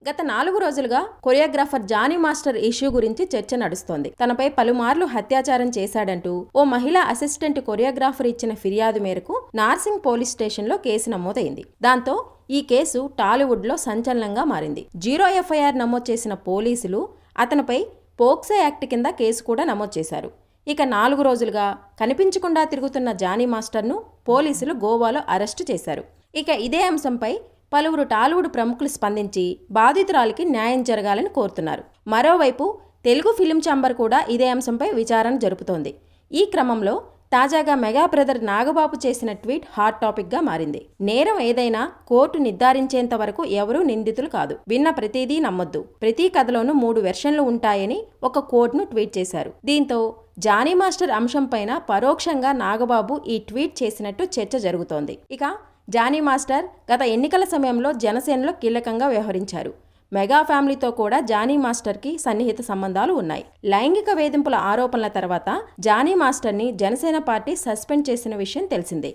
గత 4 రోజులుగా choreographer Johnny master issue గురించి చర్చ నడుస్తోంది. తనపై పలుమార్లు అత్యాచారం చేశాడంటూ ఓ మహిళా అసిస్టెంట్ కొరియోగ్రాఫర్ ఇచ్చిన ఫిర్యాదు మేరకు నార్సింగ్ పోలీస్ స్టేషన్లో కేసు నమోదైంది. దాంతో ఈ కేసు టాలీవుడ్లో సంచలనంగా మారింది. 0 ఎఫ్ఐఆర్ నమోదు చేసిన పోలీసులు అతనిపై పోక్సో యాక్ట్ కింద కేసు కూడా నమోదు చేశారు. ఇక 4 రోజులుగా కనిపించకుండా తిరుగుతున్న జానీ మాస్టర్ను పోలీసులు గోవాలో అరెస్టు చేశారు. ఇక ఇదే అంశంపై పలువురు టాలీవుడ్ ప్రముఖులు స్పందించి బాధితురాలికి న్యాయం జరగాలని కోరుతున్నారు. మరోవైపు తెలుగు ఫిలిం ఛాంబర్ కూడా ఇదే అంశంపై విచారణ జరుపుతోంది. ఈ క్రమంలో తాజాగా మెగా బ్రదర్ నాగబాబు చేసిన ట్వీట్ హాట్ టాపిక్గా మారింది. నేరం ఏదైనా కోర్టు నిర్ధారించేంత వరకు ఎవరూ నిందితులు కాదు. విన్న ప్రతిదీ నమ్మొద్దు. ప్రతి కథలోనూ 3 వెర్షన్లు ఉంటాయని ఒక కోట్ను ట్వీట్ చేశారు. దీంతో జానీ మాస్టర్ అంశంపైన పరోక్షంగా నాగబాబు ఈ ట్వీట్ చేసినట్టు చర్చ జరుగుతోంది. ఇక జానీ మాస్టర్ గత ఎన్నికల సమయంలో జనసేనలో కీలకంగా వ్యవహరించారు. మెగా ఫ్యామిలీతో కూడా జానీ మాస్టర్కి సన్నిహిత సంబంధాలు ఉన్నాయి. లైంగిక వేధింపుల ఆరోపణల తర్వాత జానీ మాస్టర్ని జనసేన పార్టీ సస్పెండ్ చేసిన విషయం తెలిసిందే.